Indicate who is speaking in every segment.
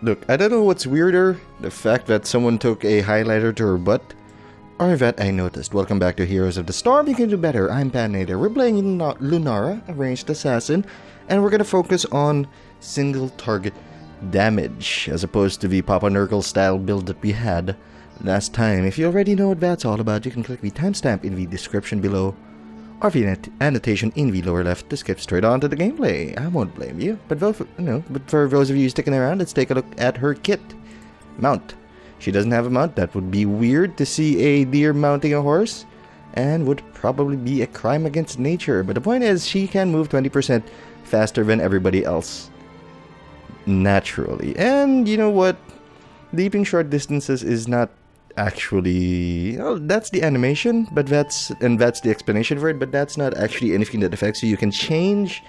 Speaker 1: Look, I don't know what's weirder, the fact that someone took a highlighter to her butt, or that I noticed. Welcome back to Heroes of the Storm. You can do better. I'm Patinator. We're playing Lunara, a ranged assassin, and we're gonna focus on single target damage, as opposed to the Papa Nurgle style build that we had last time. If you already know what that's all about, you can click the timestamp in the description below, or the annotation in the lower left to skip straight on to the gameplay. I won't blame you, but for those of you sticking around, let's take a look at her kit. Mount. She doesn't have a mount. That would be weird to see a deer mounting a horse, and would probably be a crime against nature. But the point is, she can move 20% faster than everybody else naturally. And you know what? Leaping short distances is not actually, that's the animation, but that's the explanation for it, but that's not actually anything that affects you. You can change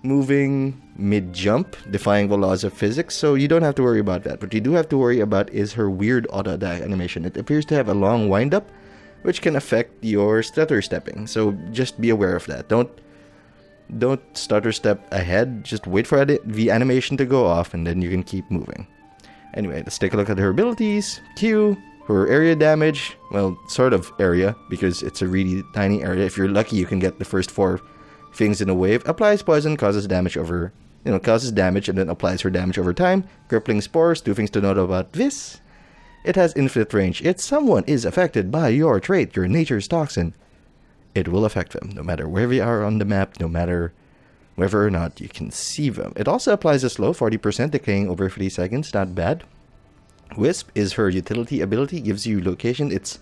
Speaker 1: moving mid-jump, defying the laws of physics, so you don't have to worry about that. What you do have to worry about is her weird auto-attack animation. It appears to have a long wind-up, which can affect your stutter stepping, so just be aware of that. Don't stutter step ahead, just wait for the animation to go off, and then you can keep moving. Anyway, let's take a look at her abilities. Q, her area damage, well, sort of area, because it's a really tiny area. If you're lucky, you can get the first 4 things in a wave. Applies poison, causes damage and then applies her damage over time. Crippling spores, 2 things to note about this. It has infinite range. If someone is affected by your trait, your nature's toxin, it will affect them, no matter where they are on the map, no matter whether or not you can see them. It also applies a slow, 40%, decaying over 3 seconds, not bad. Wisp is her utility ability, gives you location. It's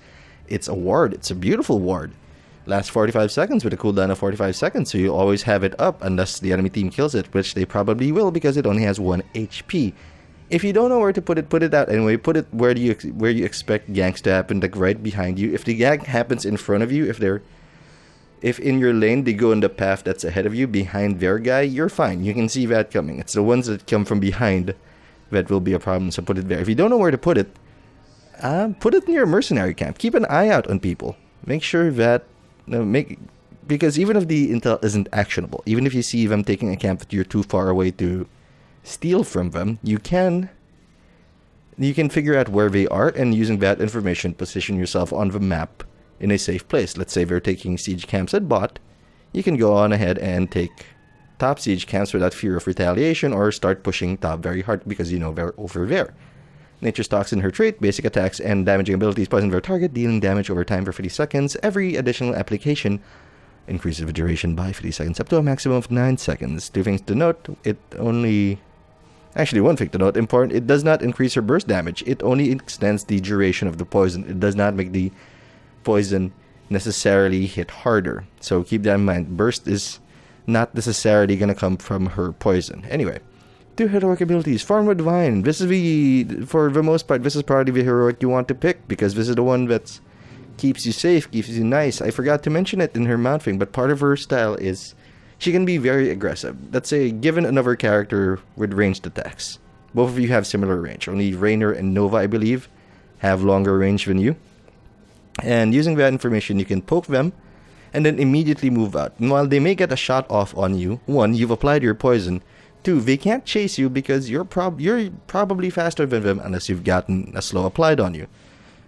Speaker 1: a ward, it's a beautiful ward. Lasts 45 seconds with a cooldown of 45 seconds, so you always have it up unless the enemy team kills it, which they probably will because it only has 1 HP. If you don't know where to put it out anyway. Put it where you expect ganks to happen, like right behind you. If the gank happens in front of you, if in your lane they go in the path that's ahead of you, behind their guy, you're fine. You can see that coming. It's the ones that come from behind that will be a problem, so put it there. If you don't know where to put it near a mercenary camp. Keep an eye out on people. Make sure that because even if the intel isn't actionable, even if you see them taking a camp that you're too far away to steal from them, you can figure out where they are, and using that information, position yourself on the map in a safe place. Let's say they're taking siege camps at bot. You can go on ahead and take top siege camps without fear of retaliation, or start pushing top very hard because you know they're over there. Nature's Toxin, her trait, basic attacks and damaging abilities poison their target, dealing damage over time for 30 seconds. Every additional application increases the duration by 50 seconds up to a maximum of 9 seconds. 2 things to note, one thing to note, important, it does not increase her burst damage. It only extends the duration of the poison. It does not make the poison necessarily hit harder. So keep that in mind. Burst is not necessarily going to come from her poison. Anyway, 2 heroic abilities. Farmwood Vine. For the most part, this is probably the heroic you want to pick, because this is the one that keeps you safe, keeps you nice. I forgot to mention it in her mount thing, but part of her style is she can be very aggressive. Let's say, given another character with ranged attacks. Both of you have similar range. Only Raynor and Nova, I believe, have longer range than you. And using that information, you can poke them and then immediately move out. And while they may get a shot off on you, 1, you've applied your poison. 2, they can't chase you because you're probably faster than them unless you've gotten a slow applied on you.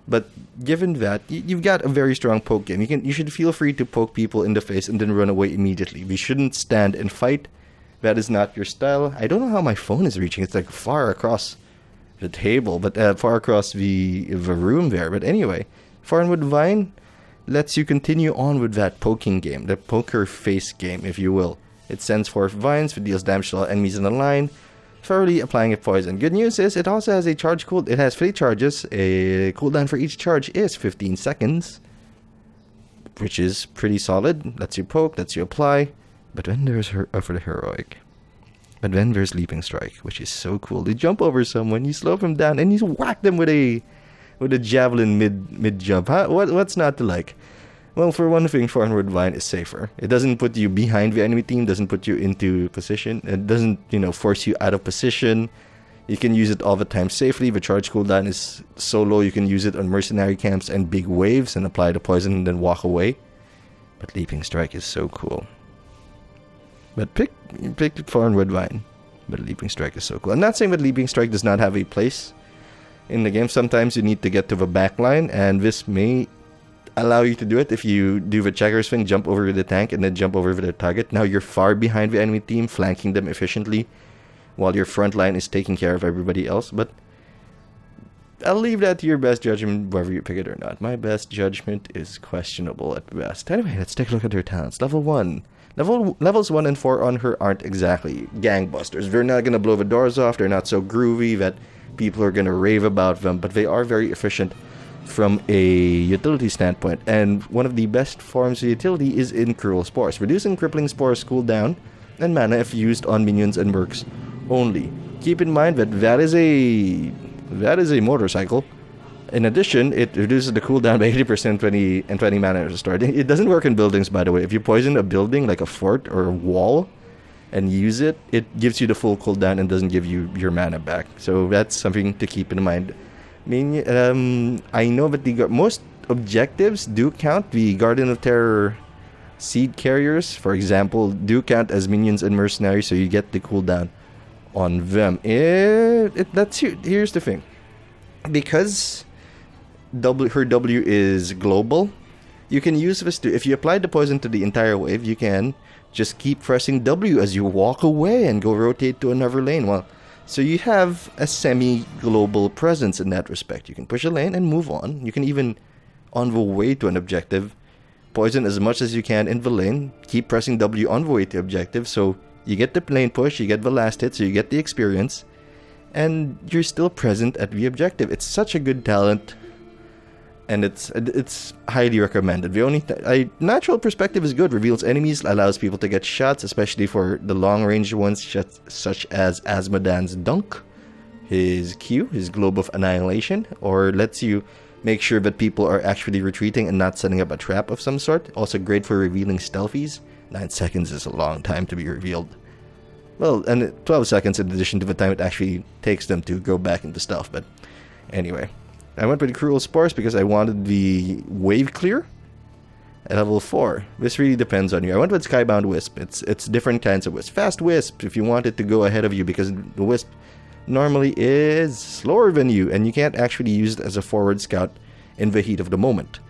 Speaker 1: But given that, you've got a very strong poke game. You should feel free to poke people in the face and then run away immediately. We shouldn't stand and fight. That is not your style. I don't know how my phone is reaching. It's like far across the table, but far across the room there. But anyway, Farmwood Vine lets you continue on with that poking game, the poker face game, if you will. It sends forth vines that deals damage to all enemies in the line, thoroughly applying a poison. Good news is it also has a charge it has 3 charges. A cooldown for each charge is 15 seconds, which is pretty solid. Lets you poke, lets you apply. But then there's for the heroic. But then there's Leaping Strike, which is so cool. You jump over someone, you slow them down, and you whack them with a javelin mid jump. What's not to like? Well, for one thing, Farmwood Vine is safer. It doesn't put you behind the enemy team, doesn't put you into position. It doesn't, force you out of position. You can use it all the time safely. The charge cooldown is so low you can use it on mercenary camps and big waves and apply the poison and then walk away. But Leaping Strike is so cool. But pick Farmwood Vine. But Leaping Strike is so cool. I'm not saying that Leaping Strike does not have a place in the game. Sometimes you need to get to the back line, and this may allow you to do it if you do the checker swing, jump over the tank, and then jump over the target. Now you're far behind the enemy team, flanking them efficiently, while your front line is taking care of everybody else. But I'll leave that to your best judgment, whether you pick it or not. My best judgment is questionable at best. Anyway, let's take a look at her talents. Level 1. Levels 1 and 4 on her aren't exactly gangbusters. They're not going to blow the doors off. They're not so groovy that people are going to rave about them. But they are very efficient from a utility standpoint. And one of the best forms of utility is in Cruel Spores. Reducing Crippling Spores cooldown and mana if used on minions and mercs only. Keep in mind that that is a motorcycle. In addition, it reduces the cooldown by 80% and 20 mana at the start. It doesn't work in buildings, by the way. If you poison a building, like a fort or a wall, and use it, it gives you the full cooldown and doesn't give you your mana back. So that's something to keep in mind. I know that most objectives do count. The Garden of Terror seed carriers, for example, do count as minions and mercenaries, so you get the cooldown on them. Here's the thing. Because her W is global, you can use this to, if you apply the poison to the entire wave, you can just keep pressing W as you walk away and go rotate to another lane. Well, so you have a semi-global presence in that respect. You can push a lane and move on. You can even, on the way to an objective, poison as much as you can in the lane, keep pressing W on the way to objective, so you get the lane push, you get the last hit, so you get the experience, and you're still present at the objective. It's such a good talent, and it's highly recommended. The only natural perspective is good. Reveals enemies, allows people to get shots, especially for the long range ones, such as Azmodan's Dunk, his Q, his Globe of Annihilation, or lets you make sure that people are actually retreating and not setting up a trap of some sort. Also great for revealing stealthies. 9 seconds is a long time to be revealed. Well, and 12 seconds in addition to the time it actually takes them to go back into stealth. But anyway, I went with Cruel Spores because I wanted the wave clear at level 4. This really depends on you. I went with Skybound Wisp. It's different kinds of Wisp. Fast Wisp, if you want it to go ahead of you, because the Wisp normally is slower than you, and you can't actually use it as a forward scout in the heat of the moment.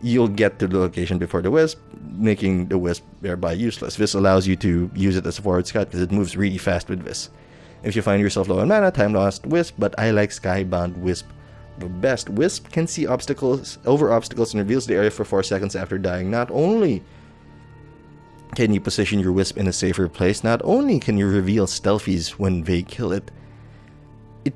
Speaker 1: You'll get to the location before the Wisp, making the Wisp thereby useless. This allows you to use it as a forward scout because it moves really fast with this. If you find yourself low on mana, time lost Wisp, but I like Skybound Wisp the best. Wisp can see over obstacles and reveals the area for 4 seconds after dying. Not only can you position your Wisp in a safer place, not only can you reveal stealthies when they kill it,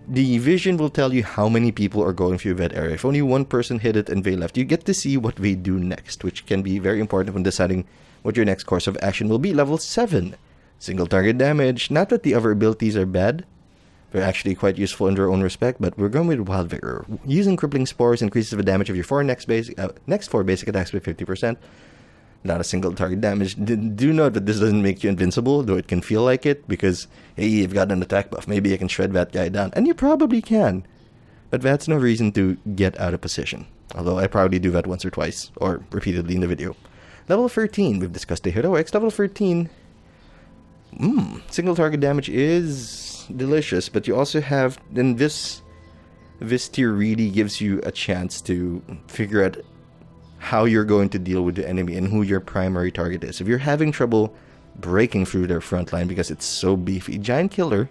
Speaker 1: the vision will tell you how many people are going through that area. If only one person hit it and they left, you get to see what they do next, which can be very important when deciding what your next course of action will be. Level 7. Single target damage. Not that the other abilities are bad. They're actually quite useful in their own respect, but we're going with Wild Vigor. Using Crippling Spores increases the damage of your next 4 basic attacks by 50%. Not a single target damage. Do note that this doesn't make you invincible, though it can feel like it, because, hey, you've got an attack buff. Maybe I can shred that guy down. And you probably can. But that's no reason to get out of position. Although I probably do that once or twice, or repeatedly in the video. Level 13, we've discussed the heroics. Level 13, single target damage is delicious, but you also have, then this tier really gives you a chance to figure out how you're going to deal with the enemy and who your primary target is. If you're having trouble breaking through their front line because it's so beefy, Giant Killer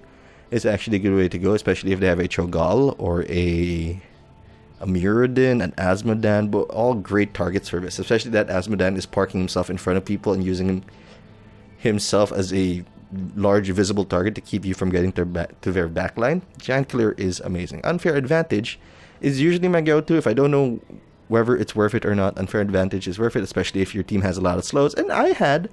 Speaker 1: is actually a good way to go, especially if they have a Cho'gall or a Muradin, an Azmodan, but all great targets for this, especially that Azmodan is parking himself in front of people and using himself as a large visible target to keep you from getting to their backline. Giant Killer is amazing. Unfair Advantage is usually my go-to if I don't know whether it's worth it or not. Unfair Advantage is worth it, especially if your team has a lot of slows. And I had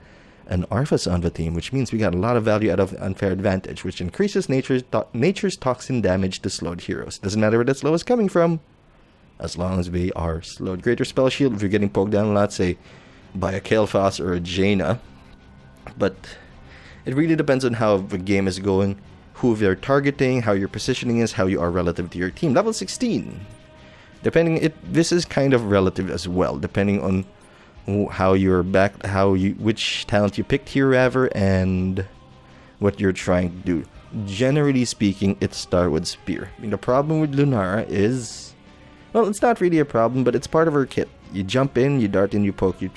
Speaker 1: an Arthas on the team, which means we got a lot of value out of Unfair Advantage, which increases nature's toxin damage to slowed heroes. Doesn't matter where that slow is coming from, as long as they are slowed. Greater Spell Shield if you're getting poked down a lot, say, by a Kael'thas or a Jaina. But it really depends on how the game is going, who they're targeting, how your positioning is, how you are relative to your team. Level 16. This is kind of relative as well, depending on which talent you picked here, rather, and what you're trying to do. generally speaking, it's start with spear. I mean, the problem with Lunara is, well, it's not really a problem, but it's part of her kit. You jump in, you dart in, you poke, you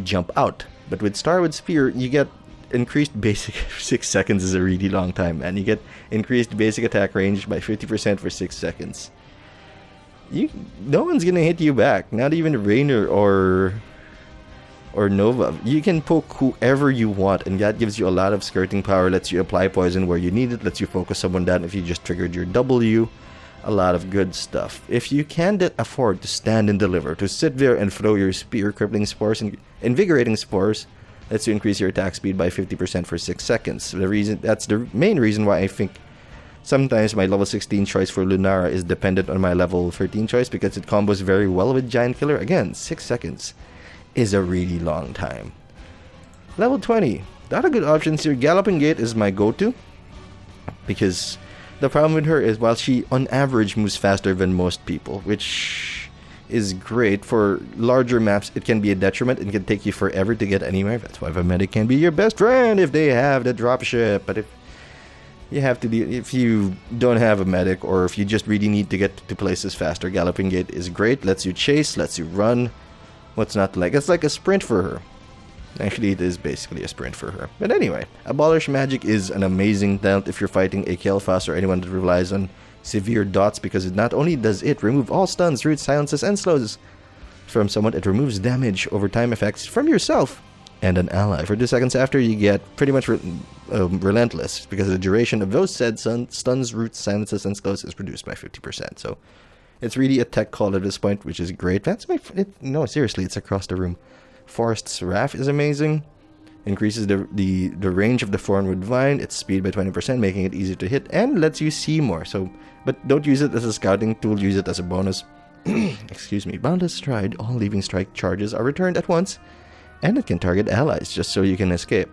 Speaker 1: jump out. But with start with spear, you get increased basic 6 seconds is a really long time, and you get increased basic attack range by 50% for 6 seconds. No one's gonna hit you back, not even Raynor or Nova. You can poke whoever you want, and that gives you a lot of skirting power, lets you apply poison where you need it, lets you focus someone down if you just triggered your W. A lot of good stuff. If you can't afford to stand and deliver, to sit there and throw your spear, crippling spores and invigorating spores, lets you increase your attack speed by 50% for 6 seconds. That's the main reason why I think sometimes my level 16 choice for Lunara is dependent on my level 13 choice, because it combos very well with Giant Killer. Again, 6 seconds is a really long time. Level 20. Not a good option here. Galloping Gait is my go-to, because the problem with her is, while she on average moves faster than most people, which is great for larger maps, it can be a detriment and can take you forever to get anywhere. That's why the medic can be your best friend if they have the dropship. But if you don't have a medic, or if you just really need to get to places faster, Galloping Gait is great. Lets you chase, lets you run. What's not to like? It's like a sprint for her. Actually, it is basically a sprint for her. But anyway, Abolish Magic is an amazing talent if you're fighting a Kael'thas or anyone that relies on severe dots, because it not only does it remove all stuns, roots, silences, and slows from someone, it removes damage over time effects from yourself and an ally. For 2 seconds after, you get pretty much relentless, because the duration of those said stuns, roots, silences, and slows is reduced by 50%. So it's really a tech call at this point, which is great. That's no, seriously, it's across the room. Forest's Wrath is amazing. Increases the range of the Thornwood Vine, its speed by 20%, making it easier to hit, and lets you see more. So, but don't use it as a scouting tool, use it as a bonus. Excuse me. Boundless Stride, all leaving strike charges are returned at once, and it can target allies, just so you can escape.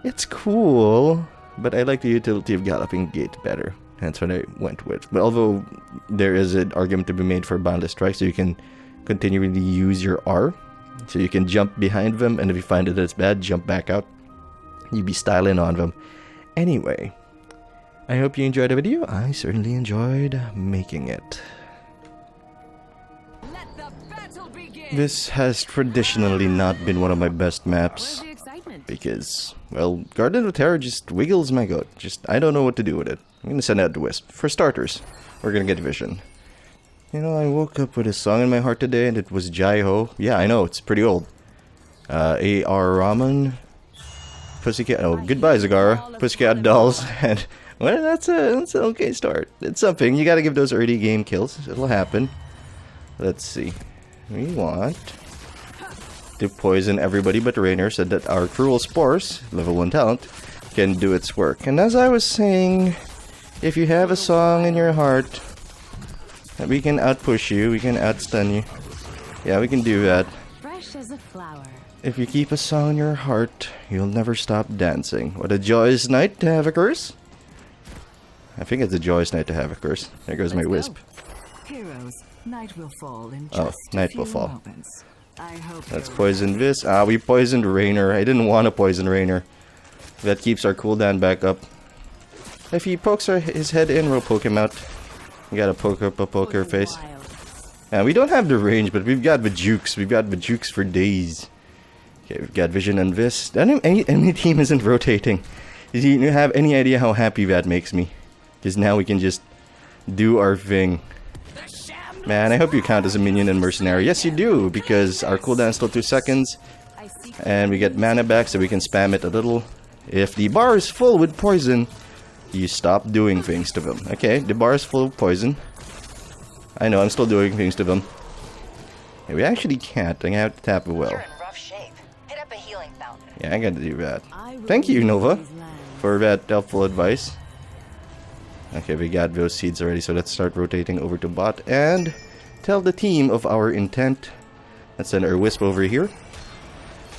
Speaker 1: It's cool, but I like the utility of Galloping Gait better. That's what I went with. But although there is an argument to be made for Boundless Strike, so you can continually use your R, so you can jump behind them, and if you find that it's bad, jump back out. You be styling on them. Anyway, I hope you enjoyed the video. I certainly enjoyed making it.
Speaker 2: Let the battle begin.
Speaker 1: This has traditionally not been one of my best maps, because, well, Garden of Terror just wiggles my goat. I don't know what to do with it. I'm gonna send out the Wisp. For starters, we're gonna get Vision. You know, I woke up with a song in my heart today, and it was Jai-Ho. Yeah, I know, it's pretty old. A.R. Rahman, Pussycat, oh, goodbye Zagara, Pussycat Dolls, and, well, that's an okay start. It's something, you gotta give those early game kills, it'll happen. Let's see, we want to poison everybody but Raynor, said that our Cruel Spores, level 1 talent, can do its work. And as I was saying, if you have a song in your heart, we can outpush you, we can outstun you. Yeah, we can do that.
Speaker 2: Fresh as a flower.
Speaker 1: If you keep a song in your heart, you'll never stop dancing. What a joyous night to have a curse. I think it's a joyous night to have a curse. There goes my Wisp.
Speaker 2: Heroes, night will fall in
Speaker 1: Oh, night will fall.
Speaker 2: moments. I hope
Speaker 1: Let's poison this. Ah, we poisoned Raynor. I didn't want to poison Raynor. That keeps our cooldown back up. If he pokes his head in, we'll poke him out. We gotta poke up a poker face. And we don't have the range, but we've got the jukes. We've got the jukes for days. Okay, we've got Vision and this. Any team isn't rotating. Do you have any idea how happy that makes me? Because now we can just do our thing. Man, I hope you count as a minion and mercenary. Yes, you do, because our cooldown is still 2 seconds. And we get mana back, so we can spam it a little. If the bar is full with poison, you stop doing things to them. Okay, the bar is full of poison. I know, I'm still doing things to them. Yeah, we actually can't. I have to tap a well.
Speaker 3: You're in rough shape. Hit up a healing fountain.
Speaker 1: Yeah, I gotta do that. Thank you, Nova, for that helpful advice. Okay, we got those seeds already, so let's start rotating over to bot and tell the team of our intent. Let's send our Wisp over here,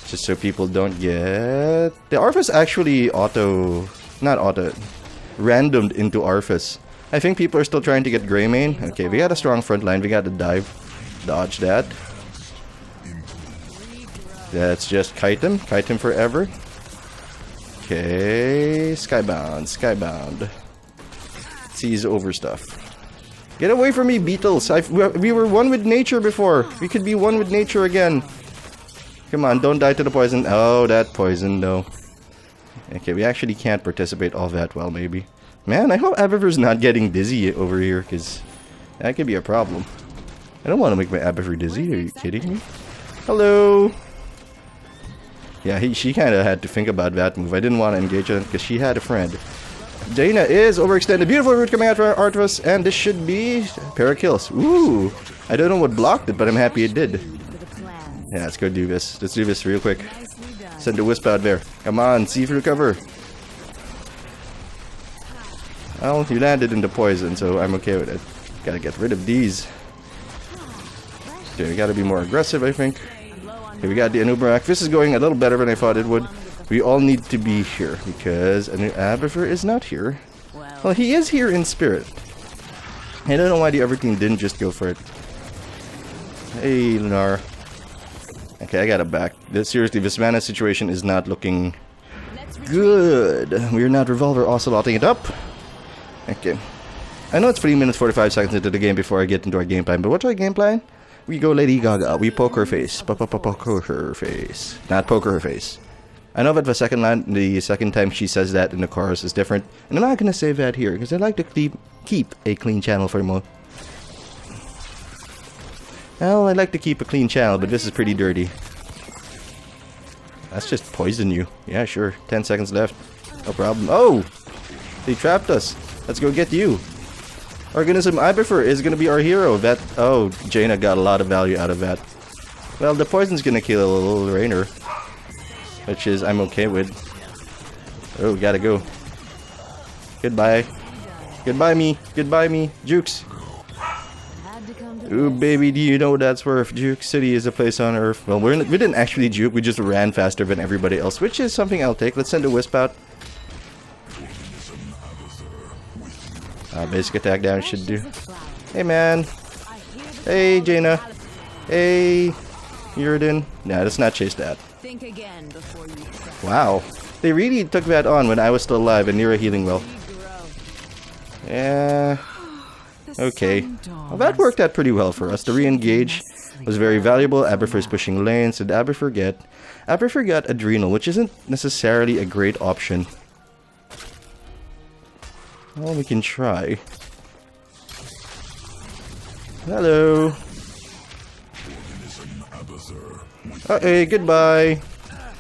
Speaker 1: just so people don't get... The Arthas actually randomed into Arthas. I think people are still trying to get Greymane. Okay, we got a strong front line. We got to dive. Dodge that. Let's just kite him. Kite him forever. Okay, skybound, skybound. Sees over stuff. Get away from me, beetles! We were one with nature before. We could be one with nature again. Come on, don't die to the poison. Oh, that poison, no. Okay, we actually can't participate all that well, maybe. Man, I hope Abifer's not getting dizzy over here, because that could be a problem. I don't want to make my Abifer dizzy. Are you kidding me? Hello! Yeah, she kind of had to think about that move. I didn't want to engage her because she had a friend. Jaina is overextended. Beautiful root coming out from Artemis, and this should be a pair of kills. Ooh! I don't know what blocked it, but I'm happy it did. Yeah, let's go do this. Let's do this real quick. Send the wisp out there. Come on, see if you recover. Well, you landed in the poison, so I'm okay with it. Gotta get rid of these. Okay, we gotta be more aggressive, I think. Okay, we got the Anubarak. This is going a little better than I thought it would. We all need to be here, because Abifer is not here. Well, he is here in spirit. I don't know why the other team didn't just go for it. Hey, Lunara. Okay, I got it back. Seriously, this mana situation is not looking good. We're not revolver ocelotting it up. Okay. I know it's 3 minutes 45 seconds into the game before I get into our game plan, but what's our game plan? We go Lady Gaga. We poke her face. Poke her face. Not poke her face. I know that the second time she says that in the chorus is different, and I'm not gonna say that here because I like to keep a clean channel for more. Well, I like to keep a clean channel, but this is pretty dirty. Let's just poison you. Yeah, sure. 10 seconds left. No problem. Oh! They trapped us. Let's go get you. Organism Abifer is gonna be our hero. Oh, Jaina got a lot of value out of that. Well, the poison's gonna kill a little Raynor, which is I'm okay with. Oh, gotta go. Goodbye. Goodbye me. Goodbye me. Jukes. Ooh, baby, do you know what that's worth? Juke City is a place on Earth. Well, we didn't actually juke. We just ran faster than everybody else, which is something I'll take. Let's send a wisp out. Basic attack damage should do. Hey, man. Hey, Jaina. Hey, Uridan. Nah, let's not chase that.
Speaker 2: Think again before you try.
Speaker 1: Wow. They really took that on when I was still alive and Nira healing well. Yeah. Okay. Well, that worked out pretty well for us. The re-engage was very valuable. Abifer's pushing lanes. Did Abifer get? Abifer got Adrenal, which isn't necessarily a great option. Well, we can try. Hello. Hey, goodbye.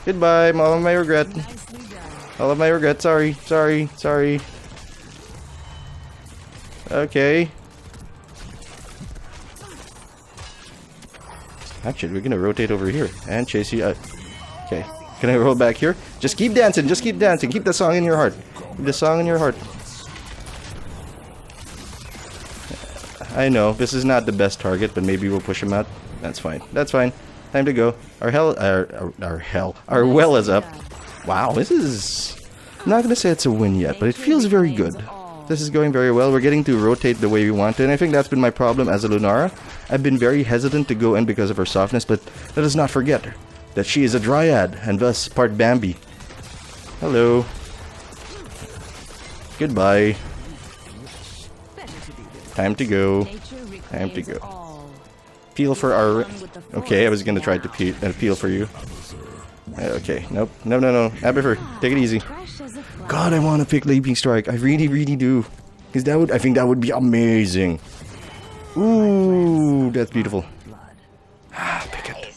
Speaker 1: Goodbye, all of my regret. All of my regret. Sorry, sorry, sorry. Okay. Actually, we're gonna rotate over here and chase you out. Okay. Can I roll back here? Just keep dancing. Just keep dancing. Keep the song in your heart. Keep the song in your heart. I know this is not the best target, but maybe we'll push him out. That's fine. That's fine. Time to go. Our well is up. Wow, this is... I'm not gonna say it's a win yet, but it feels very good. This is going very well. We're getting to rotate the way we want to, and I think that's been my problem as a Lunara. I've been very hesitant to go in because of her softness, but let us not forget that she is a Dryad, and thus part Bambi. Hello. Goodbye. Time to go. Time to go. Peel for our... Okay, I was gonna try to peel for you. Okay, nope. No, no, no. Abifer, take it easy. God, I want to pick Leaping Strike. I really, really do. Because that would... I think that would be amazing. Ooh, that's beautiful. Pick it.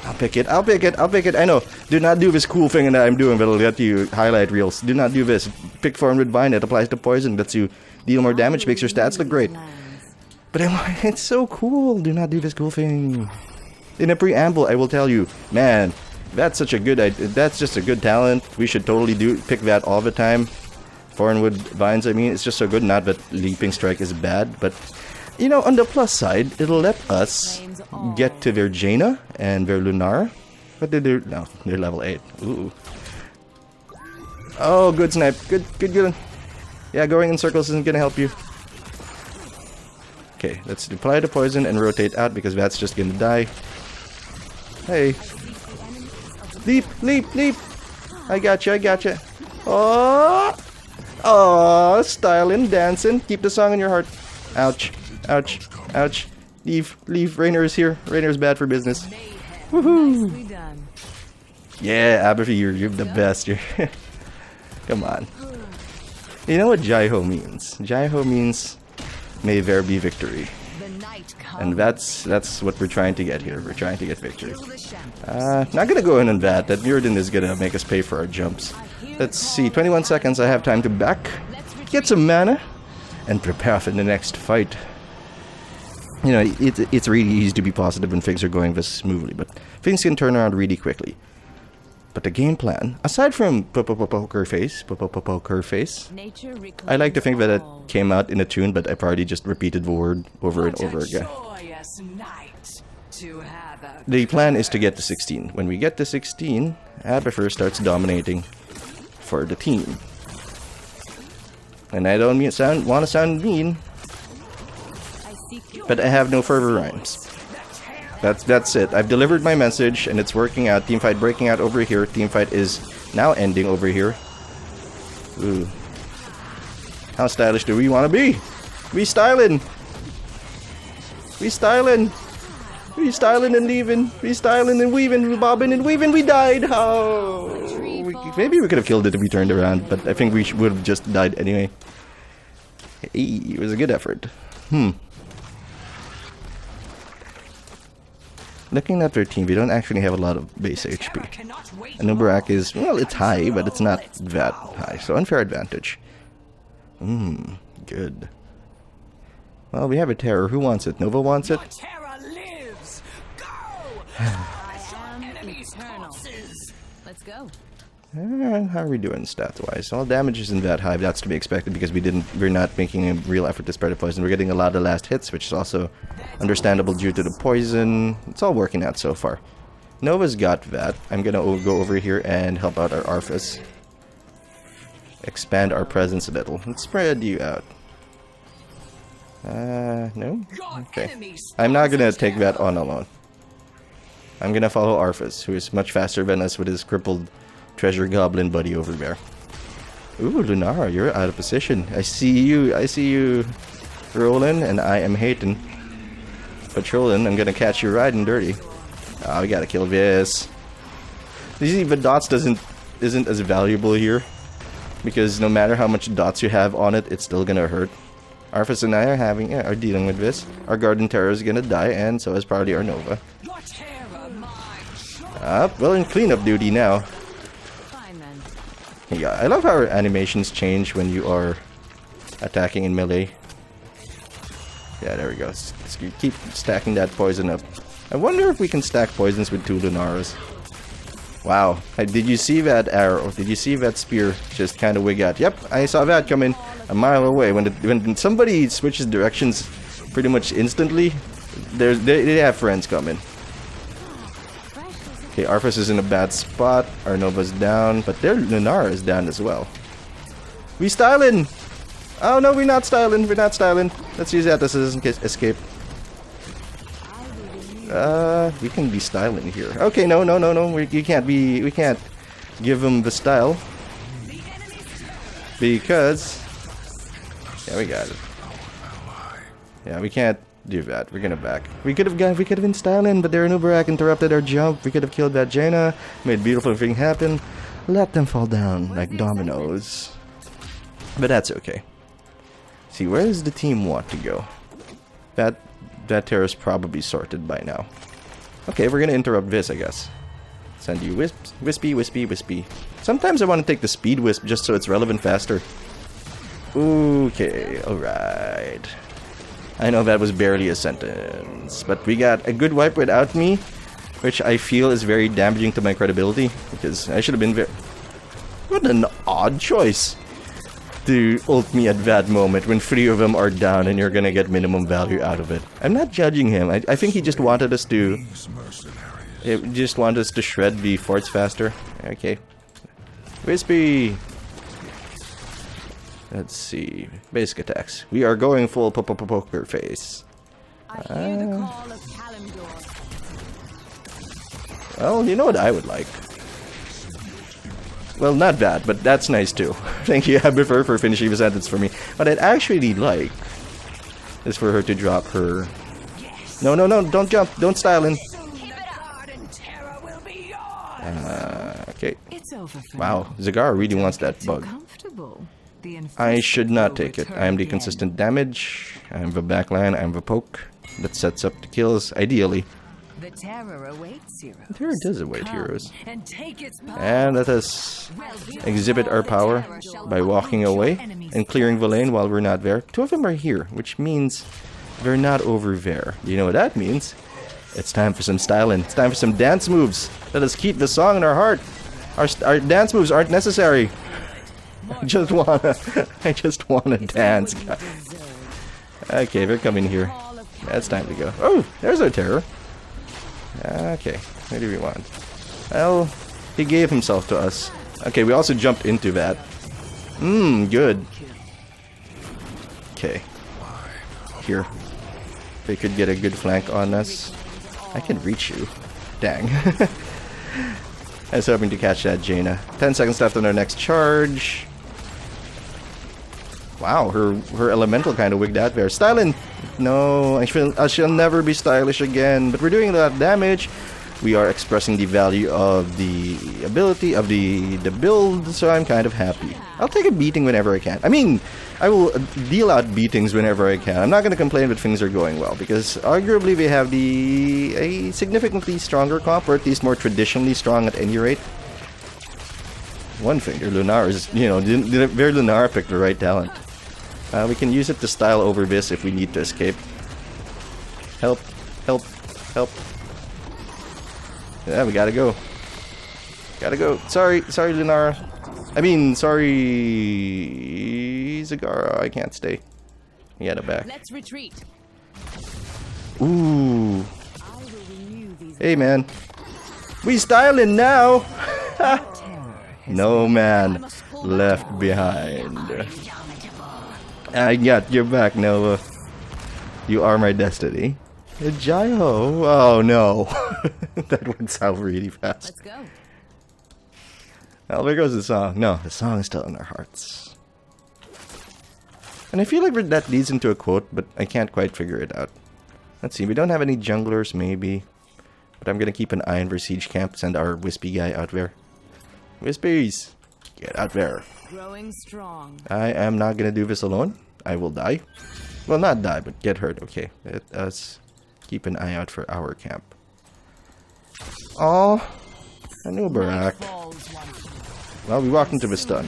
Speaker 1: I'll pick it. I'll pick it. I'll pick it. I know. Do not do this cool thing that I'm doing that'll get you highlight reels. Do not do this. Pick Form with Vine. It applies to poison. Lets you deal more damage. Makes your stats look great. But it's so cool. Do not do this cool thing. In a preamble, I will tell you, man, that's such a good idea. That's just a good talent. We should totally pick that all the time. Foreign Vines, I mean, it's just so good. Not that Leaping Strike is bad, but you know, on the plus side, it'll let us get to their Jaina and their Lunara. What did they do? No, they're level 8. Ooh. Oh, good snipe. Good, good, good. Yeah, going in circles isn't gonna help you. Okay, let's apply the poison and rotate out because that's just gonna die. Hey. Leap, leap, leap. I gotcha, I gotcha. Oh! Oh, styling, dancing. Keep the song in your heart. Ouch. Ouch. Ouch. Leave. Leave. Raynor is here. Raynor's bad for business. Woohoo!
Speaker 2: Nicely done.
Speaker 1: Yeah, Abafi, you're the best. You're Come on. You know what Jai-Ho means? Jai-Ho means may there be victory.
Speaker 2: The night comes.
Speaker 1: And that's what we're trying to get here. We're trying to get victory.
Speaker 2: Kill the shadows.
Speaker 1: Not gonna go in on that. That Muradin is gonna make us pay for our jumps. Let's see, 21 seconds. I have time to back, get some mana, and prepare for the next fight. You know, it's really easy to be positive when things are going this smoothly, but things can turn around really quickly. But the game plan, aside from poker face,
Speaker 2: Nature
Speaker 1: I like to think that it
Speaker 2: reclaims
Speaker 1: came out in a tune, but I probably just repeated the word over and over again.
Speaker 2: joyous night to have a
Speaker 1: The plan is to get to 16. When we get to 16, Abafer starts dominating for the team. And I don't want to sound mean,
Speaker 2: I seek your
Speaker 1: but I have no further rhymes. That's it. I've delivered my message, and it's working out. Teamfight breaking out over here. Teamfight is now ending over here. Ooh. How stylish do we want to be? We styling. We styling. We styling and leaving. We styling and weaving. We bobbing and weaving. We died. Oh. Maybe we could have killed it if we turned around, but I think we would have just died anyway. Hey, it was a good effort. Looking at their team, we don't actually have a lot of base HP. And Nubarak is, well, it's high, but it's not that high, so unfair advantage. Good. Well, we have a terror. Who wants it? Nova wants it?
Speaker 4: Terror lives. Go.
Speaker 2: I am eternal. Let's go.
Speaker 1: How are we doing stats-wise? Well, damage isn't that high. That's to be expected because we're not making a real effort to spread the poison. We're getting a lot of last hits, which is also understandable due to the poison. It's all working out so far. Nova's got that. I'm gonna go over here and help out our Arthas. Expand our presence a little. Let's spread you out. No? Okay. I'm not gonna take that on alone. I'm gonna follow Arthas, who is much faster than us with his crippled treasure goblin buddy over there. Ooh, Lunara, you're out of position. I see you rolling, and I am hating. Patrolling, I'm gonna catch you riding dirty. Oh, we gotta kill this. You see, the dots isn't as valuable here, because no matter how much dots you have on it, it's still gonna hurt. Arthas and I are dealing with this. Our Garden Terror is gonna die, and so is probably our Nova.
Speaker 4: Your terror,
Speaker 1: Well, in cleanup duty now.
Speaker 2: Fine then.
Speaker 1: Yeah, I love how our animations change when you are attacking in melee. Yeah, there we go. Let's keep stacking that poison up. I wonder if we can stack poisons with 2 Lunaras. Wow. Did you see that arrow? Did you see that spear just kind of wig out? Yep, I saw that coming a mile away. When somebody switches directions pretty much instantly, they have friends coming. Okay, Arthas is in a bad spot. Our Nova's down, but their Lunara is down as well. We styling! Oh no, we're not styling. We're not styling. Let's use that as an escape. We can be styling here. Okay, no. We can't give him the style. Because... yeah, we got it. Yeah, we can't do that. We're gonna back. We could have been styling, but their Nubarak interrupted our jump. We could have killed that Jaina, made beautiful thing happen. Let them fall down like dominoes. But that's okay. See, where does the team want to go? That terror's probably sorted by now. Okay, we're gonna interrupt this, I guess. Send you wispy. Sometimes I want to take the speed wisp just so it's relevant faster. Okay, alright. I know that was barely a sentence, but we got a good wipe without me, which I feel is very damaging to my credibility, because I should have been very... What an odd choice to ult me at that moment when 3 of them are down and you're gonna get minimum value out of it. I'm not judging him. I think he just wanted us to... shred the forts faster. Okay. Wispy! Let's see. Basic attacks. We are going full poker face.
Speaker 2: I hear the call of Kalimdor.
Speaker 1: Well, you know what I would like? Well, not bad, but that's nice too. Thank you, Abifer, for finishing the sentence for me. What I'd actually like is for her to drop her... No, no, no, don't jump. Don't style in. Okay.
Speaker 2: It's over for
Speaker 1: Wow, Zagara really wants that bug.
Speaker 2: comfortable.
Speaker 1: I should not take it. I am the consistent damage. I am the backline. I am the poke that sets up the kills, ideally.
Speaker 2: The terror awaits heroes.
Speaker 1: Terror does await
Speaker 2: Come
Speaker 1: heroes.
Speaker 2: and take its power.
Speaker 1: And let us exhibit our power by walking away and clearing the lane while we're not there. Two of them are here, which means they're not over there. You know what that means? It's time for some styling. It's time for some dance moves. Let us keep the song in our heart. Our dance moves aren't necessary. I just wanna dance. Okay, they're coming here. It's time to go. Oh, there's our terror. Okay, what do we want? Well, he gave himself to us. Okay, we also jumped into that. Good. Okay. Here. They could get a good flank on us. I can reach you. Dang. I was hoping to catch that Jaina. 10 seconds left on our next charge. Wow, her elemental kind of wigged out there. Styling! No, I shall never be stylish again. But we're doing a lot of damage. We are expressing the value of the ability of the build, so I'm kind of happy. I'll take a beating whenever I can. I mean, I will deal out beatings whenever I can. I'm not going to complain that things are going well, because arguably we have a significantly stronger comp, or at least more traditionally strong at any rate. One thing, their Lunara is, you know, their Lunara picked the right talent. We can use it to style over this if we need to escape. Help, help, help. Yeah, we gotta go. Gotta go. Sorry, Lunara. I mean, sorry, Zagara. I can't stay. We gotta back.
Speaker 2: Let's retreat.
Speaker 1: Ooh. Hey, man. We styling now. No man left behind. I got your back, Nova. You are my destiny. Jai-ho. Oh no. That went south really fast.
Speaker 2: Let's go.
Speaker 1: Well, there goes the song. No, the song is still in our hearts. And I feel like that leads into a quote, but I can't quite figure it out. Let's see, we don't have any junglers, maybe. But I'm gonna keep an eye on our siege camp, send our Wispy guy out there. Wispies! Get out there.
Speaker 2: Growing strong.
Speaker 1: I am not gonna do this alone. I will die. Well, not die, but get hurt. Okay, let us keep an eye out for our camp. Oh, a new Barak. Well, we walked into the stun.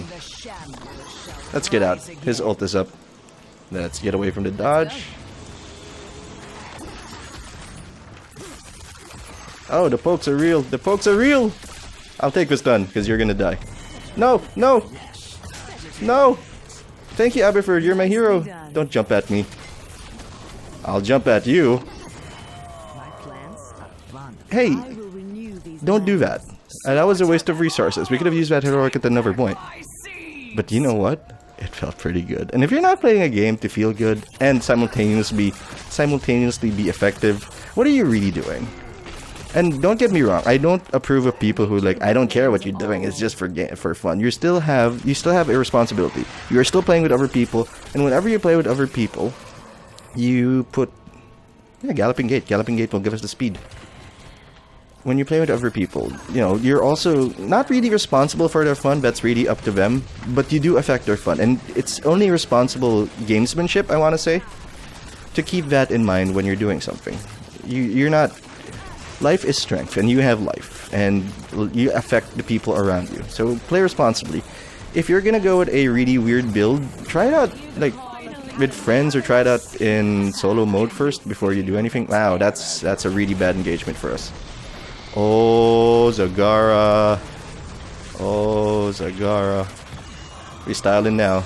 Speaker 1: Let's get out. His ult is up. Let's get away from the dodge. Oh, the pokes are real. The pokes are real. I'll take this stun, because you're gonna die. No, no, no. Thank you, Aberford. You're my hero. Don't jump at me. I'll jump at you. Hey, don't do that. That was a waste of resources. We could have used that heroic at another point. But you know what? It felt pretty good. And if you're not playing a game to feel good and simultaneously be effective, what are you really doing? And don't get me wrong, I don't approve of people who like, I don't care what you're doing, it's just for fun. You still have a responsibility. You are still playing with other people, and whenever you play with other people, you put Galloping Gate. Galloping Gate will give us the speed. When you play with other people, you know, you're also not really responsible for their fun, that's really up to them, but you do affect their fun, and it's only responsible gamesmanship, I want to say, to keep that in mind when you're doing something. You're not... Life is strength, and you have life, and you affect the people around you. So play responsibly. If you're gonna go with a really weird build, try it out like with friends, or try it out in solo mode first before you do anything. Wow, that's a really bad engagement for us. Oh, Zagara. Oh, Zagara. We styling now.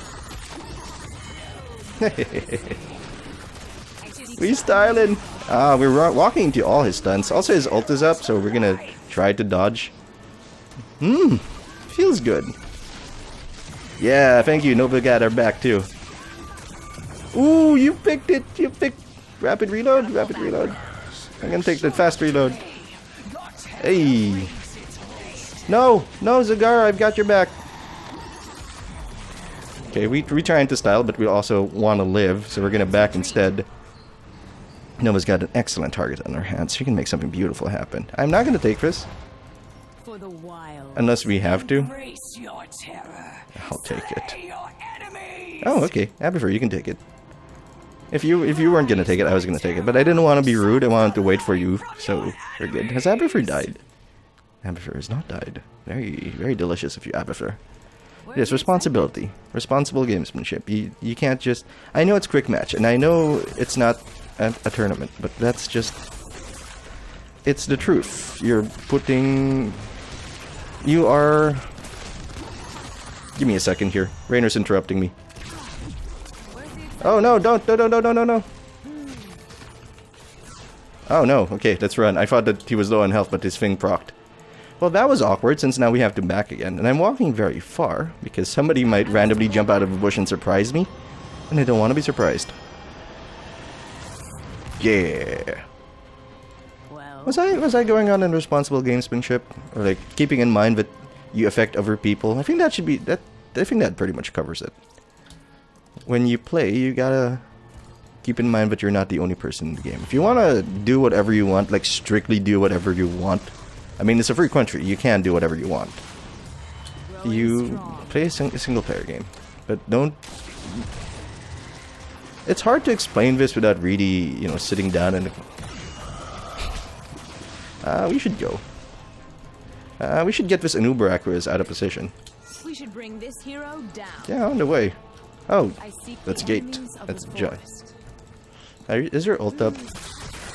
Speaker 1: We styling. We're walking into all his stuns. Also, his ult is up, so we're gonna try to dodge. Feels good. Yeah, thank you. Nova got our back too. Ooh, you picked it. You picked rapid reload. Rapid reload. I'm gonna take the fast reload. Hey. No! No, Zagara, I've got your back. Okay, we're trying to style, but we also want to live, so we're gonna back instead. Nova's got an excellent target on her hands. She can make something beautiful happen. I'm not gonna take this.
Speaker 2: For the wild.
Speaker 1: Unless we have to.
Speaker 4: Embrace your terror.
Speaker 1: I'll take it.
Speaker 4: Slay your enemies.
Speaker 1: Oh, okay. Abifer, you can take it. If you weren't gonna take it, I was gonna take it. But I didn't want to be rude. I wanted to wait for you, so we're good. Has Abifer died? Abifer has not died. Very, very delicious of you, Abifer. Yes, responsibility. Responsible gamesmanship. You can't just... I know it's quick match, and I know it's not a tournament, but that's just... It's the truth. You're putting... You are... Give me a second here. Raynor's interrupting me. Oh no, don't, no. Oh no, okay, let's run. I thought that he was low on health, but his thing procced. Well, that was awkward, since now we have to back again. And I'm walking very far, because somebody might randomly jump out of a bush and surprise me. And I don't want to be surprised. Yeah.
Speaker 2: Well,
Speaker 1: Was I going on in responsible gamesmanship? Or like, keeping in mind that you affect other people? I think that should be... I think that pretty much covers it. When you play, you gotta keep in mind that you're not the only person in the game. If you wanna do whatever you want, like strictly do whatever you want... I mean, it's a free country. You can do whatever you want. You play a single-player game, but don't... It's hard to explain this without really, you know, sitting down and... we should go. We should get this Anubarakras out of position.
Speaker 2: we should bring this hero down.
Speaker 1: Yeah, on the way. Oh,
Speaker 2: I seek
Speaker 1: that's
Speaker 2: the
Speaker 1: gate.
Speaker 2: enemies of
Speaker 1: That's
Speaker 2: the
Speaker 1: Jai.
Speaker 2: forest.
Speaker 1: Is your ult up?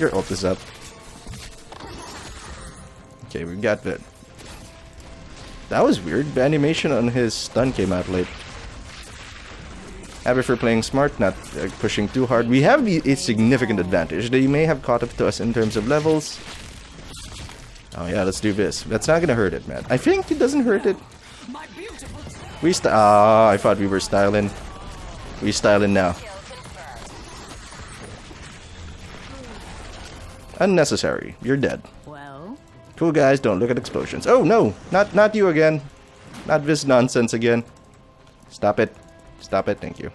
Speaker 1: Your ult is up. Okay, we got that. That was weird. The animation on his stun came out late. Happy for playing smart, not pushing too hard. We have a significant advantage. They may have caught up to us in terms of levels. Oh yeah, let's do this. That's not gonna hurt it, man. I think it doesn't hurt it.
Speaker 4: My beautiful
Speaker 1: We I thought we were styling. We styling now. Unnecessary. You're dead.
Speaker 2: Well,
Speaker 1: Cool guys, don't look at explosions. Oh no! Not you again. Not this nonsense again. Stop it. Stop it, thank you.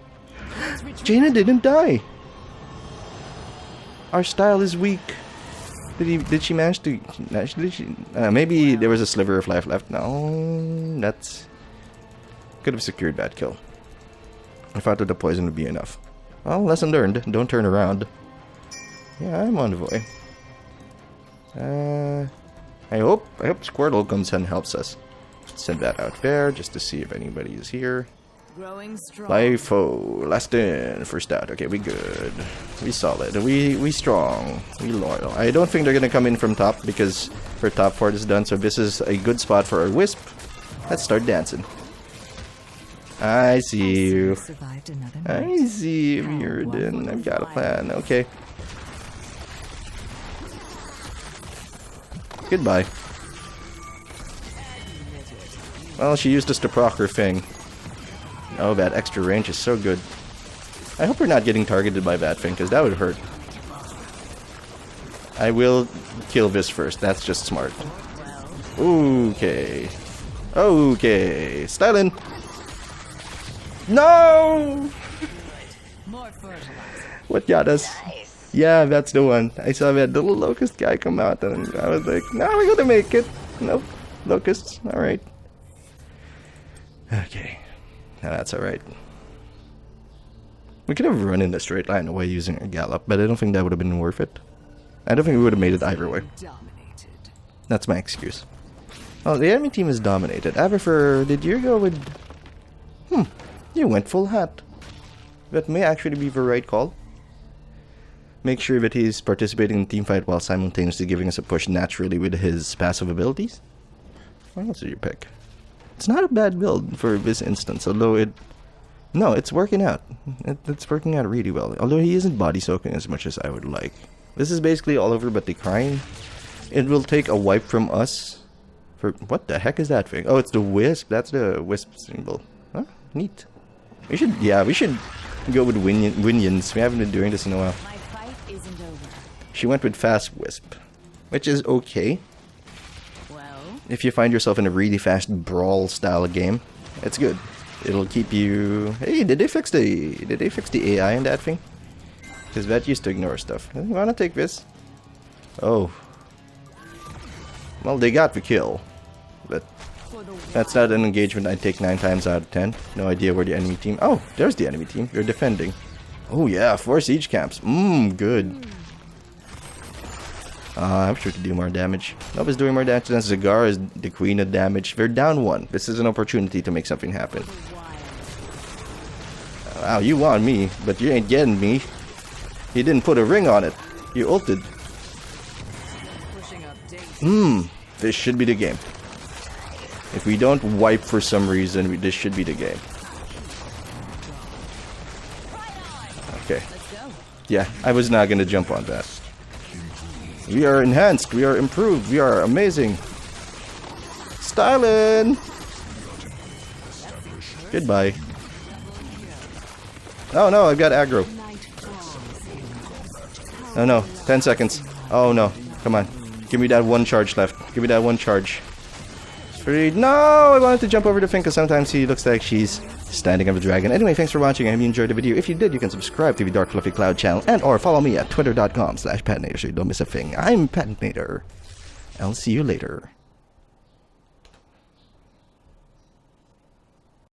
Speaker 1: Jaina didn't die! Our style is weak. Did she manage to... maybe there was a sliver of life left. No, that's... Could have secured that kill. I thought that the poison would be enough. Well, lesson learned. Don't turn around. Yeah, I'm on the way. I hope Squirtle comes and helps us. Send that out there just to see if anybody is here.
Speaker 2: growing strong.
Speaker 1: LIFO, last in, first out. Okay, we good. We solid. We strong. We loyal. I don't think they're gonna come in from top because her top fort is done. So this is a good spot for our wisp. Let's start dancing. I see you.
Speaker 2: Survived another
Speaker 1: I
Speaker 2: night.
Speaker 1: see you, Muradin. I've got a plan. Okay. Goodbye. Well, she used us to proc her thing. Oh, that extra range is so good. I hope we're not getting targeted by that thing, because that would hurt. I will kill this first. That's just smart. Okay. Okay. Styling. No!
Speaker 2: More fertilizer.
Speaker 1: What got us?
Speaker 3: Nice.
Speaker 1: Yeah, that's the one. I saw that little locust guy come out, and I was like, no, we're gonna make it. Nope. Locusts. Alright. Okay. Now that's alright. We could have run in a straight line away using a gallop, but I don't think that would have been worth it. I don't think we would have made it either way.
Speaker 2: Dominated.
Speaker 1: That's my excuse. Oh, the enemy team is dominated. Avifer, did you go with... You went full hat. That may actually be the right call. Make sure that he's participating in team fight while simultaneously giving us a push naturally with his passive abilities. What else did you pick? It's not a bad build for this instance, although it... No, it's working out. It's working out really well. Although he isn't body soaking as much as I would like. This is basically all over but decrying. It will take a wipe from us. For what the heck is that thing? Oh, it's the wisp. That's the wisp symbol. Huh? Neat. We should go with Winions. We haven't been doing this in a while.
Speaker 2: My fight isn't over.
Speaker 1: She went with fast wisp, which is okay.
Speaker 2: Well,
Speaker 1: if you find yourself in a really fast brawl style game, it's good. It'll keep you. Hey, did they fix the AI in that thing? Because that used to ignore stuff. You wanna take this? Oh. Well, they got the kill, but that's not an engagement I'd take 9 times out of 10. No idea where the enemy team. Oh, there's the enemy team. They're defending. Oh yeah, 4 siege camps. Good. I'm sure to do more damage. Nova's doing more damage than Zagar is the queen of damage. They're down 1. This is an opportunity to make something happen. Wow, you want me, but you ain't getting me. You didn't put a ring on it. You ulted. This should be the game. If we don't wipe for some reason, this should be the game. Okay. Yeah, I was not gonna jump on that. We are enhanced, we are improved, we are amazing. Styling! Goodbye. Oh no, I've got aggro. Oh no, 10 seconds. Oh no, come on. Give me that 1 charge left. Give me that 1 charge. No, I wanted to jump over the thing because sometimes he looks like she's standing on the dragon. Anyway, thanks for watching. I hope you enjoyed the video. If you did, you can subscribe to the Dark Fluffy Cloud channel and or follow me at twitter.com/Patinator so you don't miss a thing. I'm Patinator. I'll see you later.